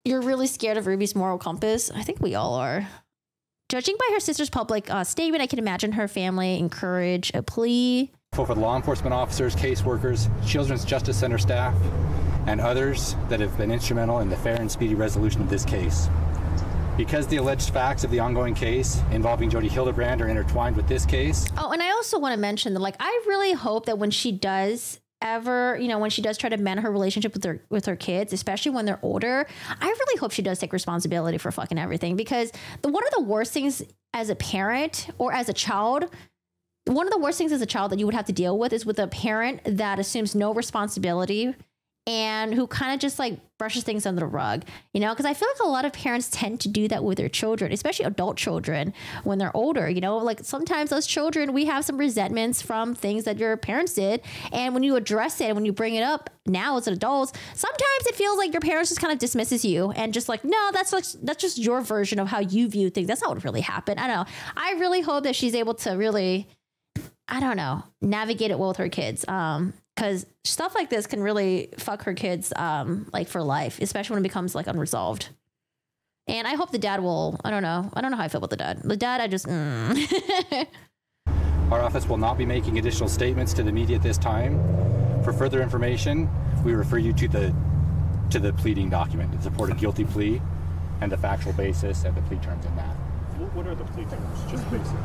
you're really scared of Ruby's moral compass. I think we all are. Judging by her sister's public statement, I can imagine her family encourage a plea. For the law enforcement officers, caseworkers, Children's Justice Center staff, and others that have been instrumental in the fair and speedy resolution of this case. Because the alleged facts of the ongoing case involving Jodi Hildebrand are intertwined with this case. Oh, and I also want to mention that, like, I really hope that when she does ever, you know, when she does try to mend her relationship with her kids, especially when they're older, I really hope she does take responsibility for fucking everything, because one of the worst things as a parent or as a child, one of the worst things as a child that you would have to deal with is with a parent that assumes no responsibility and who kind of just like brushes things under the rug, you know, because I feel like a lot of parents tend to do that with their children, especially adult children when they're older, you know, like sometimes those children, we have some resentments from things that your parents did. And when you address it, when you bring it up now as adults, sometimes it feels like your parents just kind of dismisses you and just like, no, that's just your version of how you view things. That's not what really happened. I don't know. I really hope that she's able to really, I don't know, navigate it well with her kids. Because stuff like this can really fuck her kids, like for life, especially when it becomes like unresolved. And I hope the dad will, I don't know how I feel about the dad. The dad, I just, Our office will not be making additional statements to the media at this time. For further information, we refer you to the pleading document in support of guilty plea and the factual basis and the plea terms in that. What are the plea terms, just basically?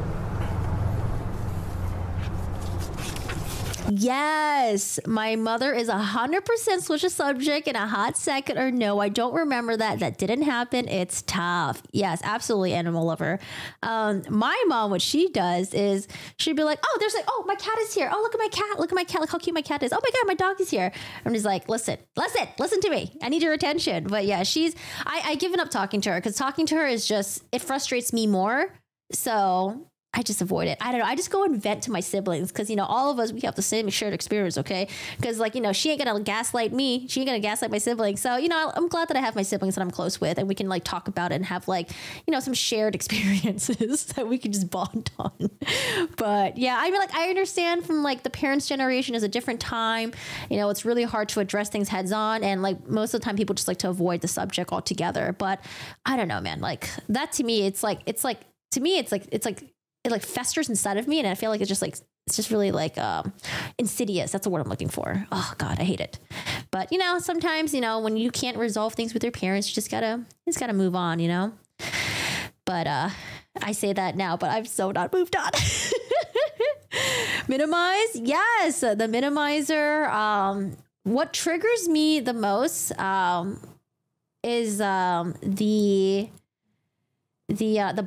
Yes, my mother is 100% switch a subject in a hot second, or no, I don't remember that. That didn't happen. It's tough. Yes, absolutely, animal lover. My mom, what she does is she'd be like, oh, there's like, oh, my cat is here. Oh, look at my cat. Look at my cat. Look how cute my cat is. Oh my God, my dog is here. I'm just like, listen to me. I need your attention. But yeah, I've given up talking to her because talking to her is just, it frustrates me more. So I just avoid it. I don't know. I just go and vent to my siblings because, you know, all of us, we have the same shared experience, okay? Because, like, you know, she ain't going to gaslight me. She ain't going to gaslight my siblings. So, you know, I'm glad that I have my siblings that I'm close with and we can, like, talk about it and have, like, you know, some shared experiences that we can just bond on. But, yeah, I mean, like, I understand from, like, the parents' generation is a different time. You know, it's really hard to address things heads on. And, like, most of the time people just like to avoid the subject altogether. But I don't know, man. Like, that to me, it's like, it like festers inside of me, and I feel like it's just really like insidious. That's the word I'm looking for. Oh God, I hate it. But you know, sometimes, you know, when you can't resolve things with your parents, you just gotta move on, you know. But I say that now, but I've so not moved on. Minimize, yes, the minimizer. What triggers me the most is the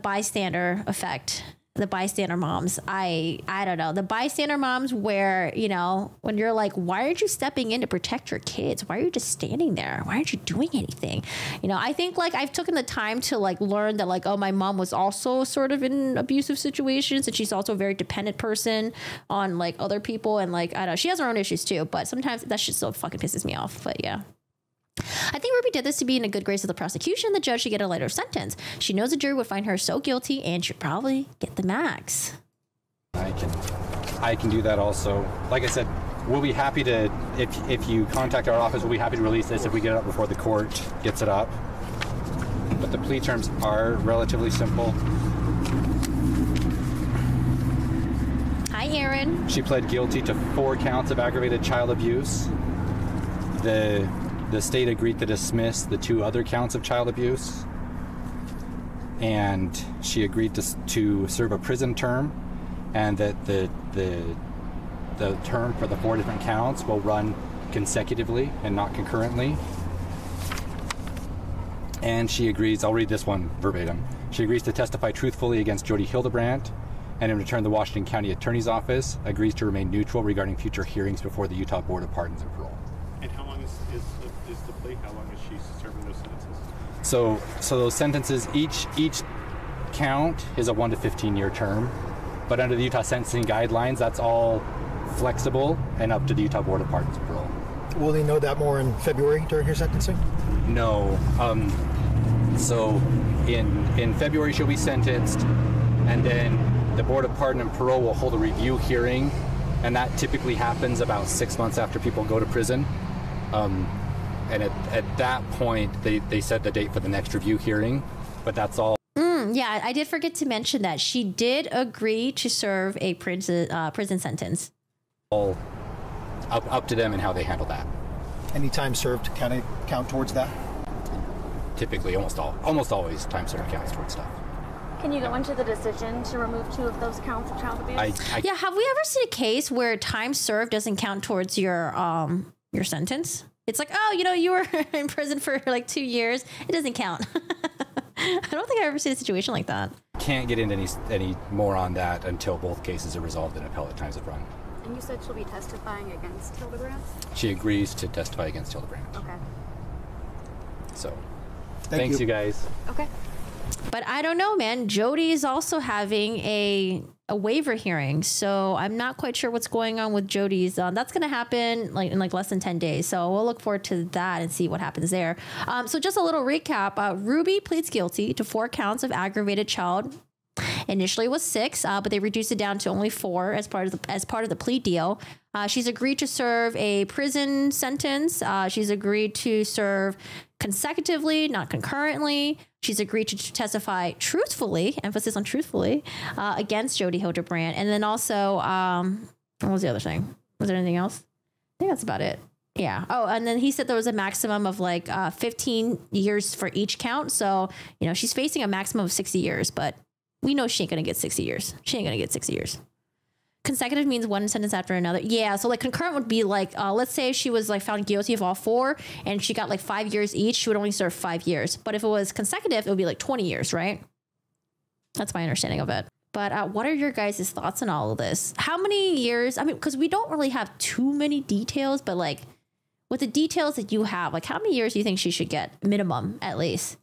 bystander effect. The bystander moms. I don't know. The bystander moms where, you know, when you're like, why aren't you stepping in to protect your kids? Why are you just standing there? Why aren't you doing anything? You know, I think like I've taken the time to like learn that like, oh, my mom was also sort of in abusive situations and she's also a very dependent person on like other people. And like, I don't know, she has her own issues too, but sometimes that shit still fucking pisses me off. But yeah. I think Ruby did this to be in a good grace of the prosecution. The judge should get a lighter sentence. She knows the jury would find her so guilty and should probably get the max. I can do that also. Like I said, we'll be happy to, if you contact our office, we'll be happy to release this if we get it up before the court gets it up. But the plea terms are relatively simple. Hi, Aaron. She pled guilty to 4 counts of aggravated child abuse. The state agreed to dismiss the 2 other counts of child abuse, and she agreed to serve a prison term, and that the term for the 4 different counts will run consecutively and not concurrently. And she agrees, I'll read this one verbatim. She agrees to testify truthfully against Jodi Hildebrand, and in return the Washington County Attorney's Office agrees to remain neutral regarding future hearings before the Utah Board of Pardons and Parole. And how long is the plea? How long is she serving those sentences? So those sentences, each count is a 1 to 15 year term, but under the Utah sentencing guidelines, that's all flexible and up to the Utah Board of Pardons and Parole. Will they know that more in February during her sentencing? No. So in February she'll be sentenced, and then the Board of Pardon and Parole will hold a review hearing, and that typically happens about 6 months after people go to prison. And at that point, they set the date for the next review hearing, but that's all. Yeah, I did forget to mention that she did agree to serve a prison sentence. All up to them and how they handle that. Any time served count towards that? Typically, almost always, time served counts towards stuff. Can you go into the decision to remove 2 of those counts of child abuse? Yeah, have we ever seen a case where time served doesn't count towards your sentence? It's like, oh, you were in prison for like 2 years. It doesn't count. I don't think I've ever seen a situation like that. Can't get into any more on that until both cases are resolved and appellate times have run. And you said she'll be testifying against Hildebrand? She agrees to testify against Hildebrand. Okay. So, Thanks you guys. Okay. But I don't know, man. Jody is also having a waiver hearing, so I'm not quite sure what's going on with Jody's. That's going to happen in less than 10 days, so we'll look forward to that and see what happens there. So just a little recap. Ruby pleads guilty to 4 counts of aggravated child. Initially it was 6, but they reduced it down to only 4 as part of the plea deal. She's agreed to serve a prison sentence. She's agreed to serve consecutively, not concurrently. She's agreed to testify truthfully, emphasis on truthfully, against Jody Hildebrand. And then also, what was the other thing? Was there anything else? I think that's about it. Yeah. Oh, and then he said there was a maximum of 15 years for each count. So, she's facing a maximum of 60 years, but we know she ain't going to get 60 years. She ain't going to get 60 years. Consecutive means one sentence after another. Yeah. So concurrent would be let's say she was found guilty of all 4 and she got 5 years each. She would only serve 5 years. But if it was consecutive, it would be 20 years, right? That's my understanding of it. But what are your guys' thoughts on all of this? How many years? I mean, because we don't really have too many details, but with the details that you have, how many years do you think she should get? Minimum, at least.